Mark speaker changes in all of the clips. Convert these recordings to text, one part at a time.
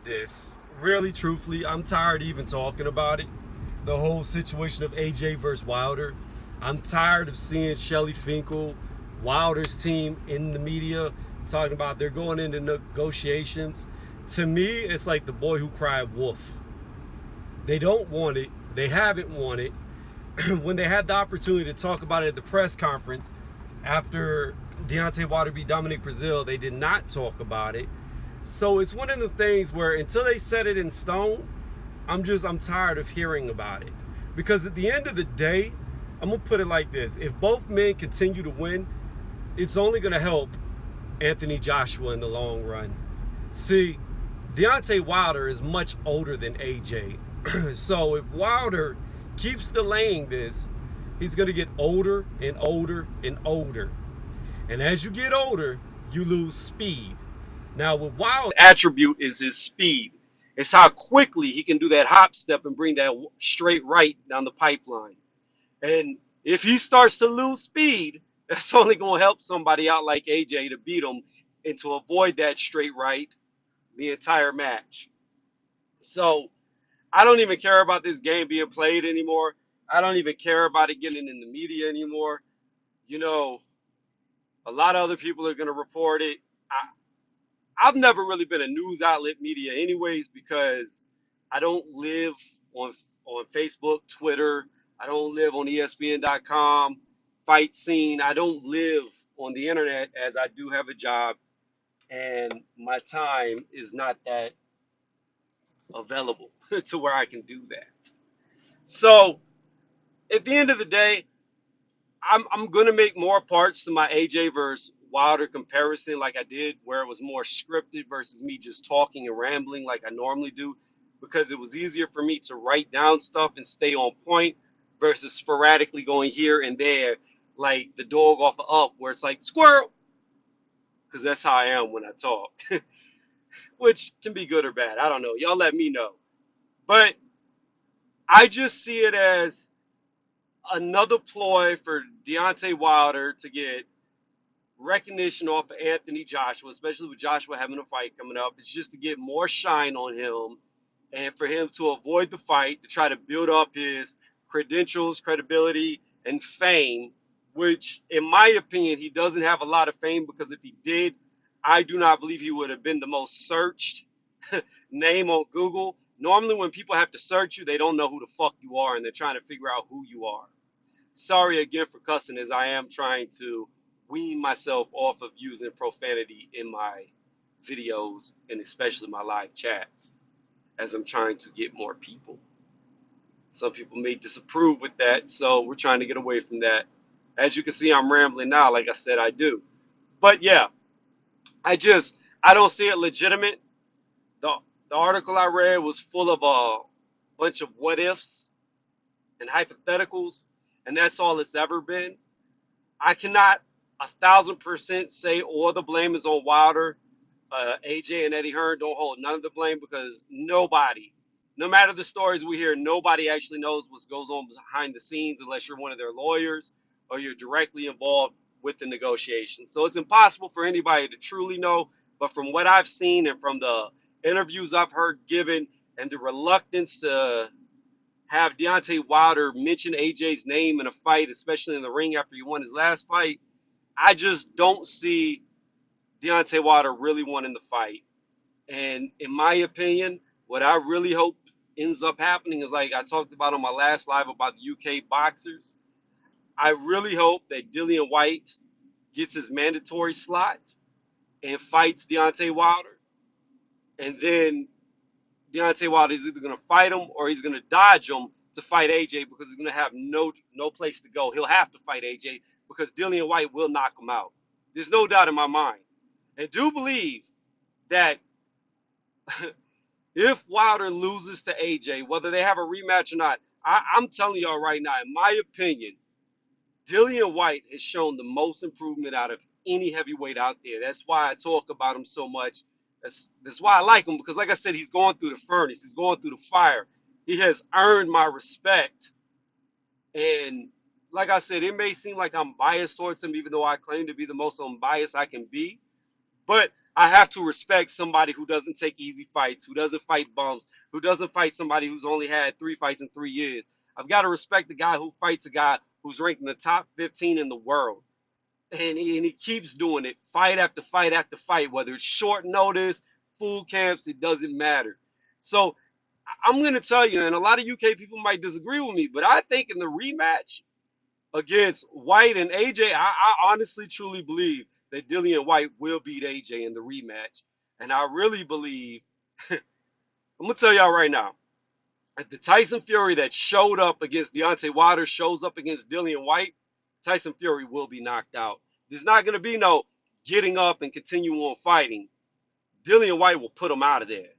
Speaker 1: This really, truthfully, I'm tired of even talking about it. The whole situation of AJ versus Wilder. I'm tired of seeing Shelly Finkel, Wilder's team in the media talking about they're going into negotiations. To me, it's like the boy who cried wolf. They don't want it. They haven't won it. When they had the opportunity to talk about it at the press conference after Deontay Wilder beat Dominic Brazil, they did not talk about it. So it's one of the things where until they set it in stone, I'm tired of hearing about it. Because at the end of the day, I'm gonna put it like this: if both men continue to win, it's only gonna help Anthony Joshua in the long run. See, Deontay Wilder is much older than AJ. So if Wilder keeps delaying this, he's gonna get older and older and older. And as you get older, you lose speed. Now, with Wilder's attribute is his speed. It's how quickly he can do that hop step and bring that straight right down the pipeline. And if he starts to lose speed, that's only going to help somebody out like AJ to beat him and to avoid that straight right the entire match. So I don't even care about this game being played anymore. I don't even care about it getting in the media anymore. You know, a lot of other people are going to report it. I've never really been a news outlet media anyways because I don't live on Facebook, Twitter. I don't live on ESPN.com, Fight Scene. I don't live on the internet as I do have a job and my time is not that available to where I can do that. So at the end of the day, I'm gonna make more parts to my AJ versus Wilder comparison, like I did, where it was more scripted versus me just talking and rambling like I normally do, because it was easier for me to write down stuff and stay on point versus sporadically going here and there, like the dog off of Up, where it's like squirrel, because that's how I am when I talk, which can be good or bad. I don't know. Y'all let me know. But I just see it as another ploy for Deontay Wilder to get recognition off of Anthony Joshua, especially with Joshua having a fight coming up. It's just to get more shine on him and for him to avoid the fight, to try to build up his credentials, credibility, and fame, which, in my opinion, he doesn't have a lot of fame because if he did, I do not believe he would have been the most searched name on Google. Normally, when people have to search you, they don't know who the fuck you are and they're trying to figure out who you are. Sorry again for cussing, as I am trying to wean myself off of using profanity in my videos and especially my live chats as I'm trying to get more people. Some people may disapprove with that, so we're trying to get away from that. As you can see, I'm rambling now, like I said I do. But yeah, I don't see it legitimate. The, the article I read was full of a bunch of what ifs and hypotheticals, and that's all it's ever been. I cannot 1,000% say all the blame is on Wilder. AJ and Eddie Hearn don't hold none of the blame because nobody, no matter the stories we hear, nobody actually knows what goes on behind the scenes unless you're one of their lawyers or you're directly involved with the negotiation. So it's impossible for anybody to truly know. But from what I've seen and from the interviews I've heard given and the reluctance to have Deontay Wilder mention AJ's name in a fight, especially in the ring after he won his last fight, I just don't see Deontay Wilder really wanting the fight. And in my opinion, what I really hope ends up happening is like I talked about on my last live about the UK boxers. I really hope that Dillian White gets his mandatory slot and fights Deontay Wilder. And then Deontay Wilder is either going to fight him or he's going to dodge him to fight AJ because he's going to have no place to go. He'll have to fight AJ because Dillian White will knock him out. There's no doubt in my mind. And do believe that if Wilder loses to AJ, whether they have a rematch or not, I'm telling y'all right now, in my opinion, Dillian White has shown the most improvement out of any heavyweight out there. That's why I talk about him so much. That's why I like him, because like I said, he's going through the furnace. He's going through the fire. He has earned my respect. And like I said, it may seem like I'm biased towards him, even though I claim to be the most unbiased I can be. But I have to respect somebody who doesn't take easy fights, who doesn't fight bumps, who doesn't fight somebody who's only had 3 fights in 3 years. I've got to respect the guy who fights a guy who's ranked in the top 15 in the world. And he keeps doing it fight after fight after fight, whether it's short notice, full camps, it doesn't matter. So I'm going to tell you, and a lot of UK people might disagree with me, but I think in the rematch against White and AJ, I honestly truly believe that Dillian White will beat AJ in the rematch. And I really believe, I'm going to tell y'all right now, if the Tyson Fury that showed up against Deontay Wilder shows up against Dillian White, Tyson Fury will be knocked out. There's not going to be no getting up and continuing on fighting. Dillian White will put him out of there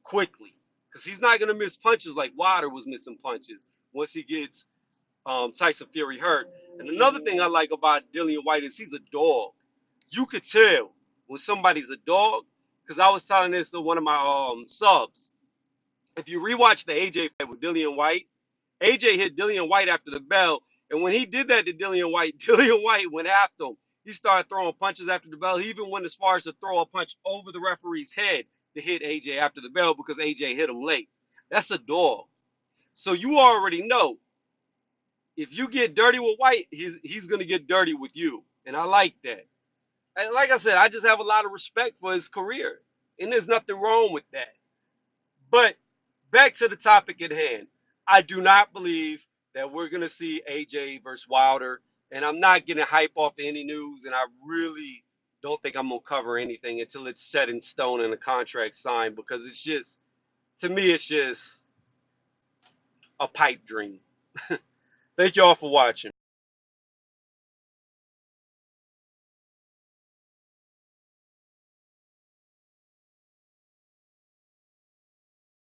Speaker 1: quickly because he's not going to miss punches like Wilder was missing punches once he gets Tyson Fury hurt. And another thing I like about Dillian White is he's a dog. You could tell when somebody's a dog because I was telling this to one of my subs. If you rewatch the AJ fight with Dillian White, AJ hit Dillian White after the bell, and when he did that to Dillian White, Dillian White went after him. He started throwing punches after the bell. He even went as far as to throw a punch over the referee's head to hit AJ after the bell because AJ hit him late. That's a dog. So you already know if you get dirty with White, he's gonna get dirty with you, and I like that. And like I said, I just have a lot of respect for his career, and there's nothing wrong with that. But back to the topic at hand. I do not believe that we're going to see AJ versus Wilder, and I'm not getting hype off any news, and I really don't think I'm going to cover anything until it's set in stone and a contract signed because it's just, to me, it's just a pipe dream. Thank you all for watching.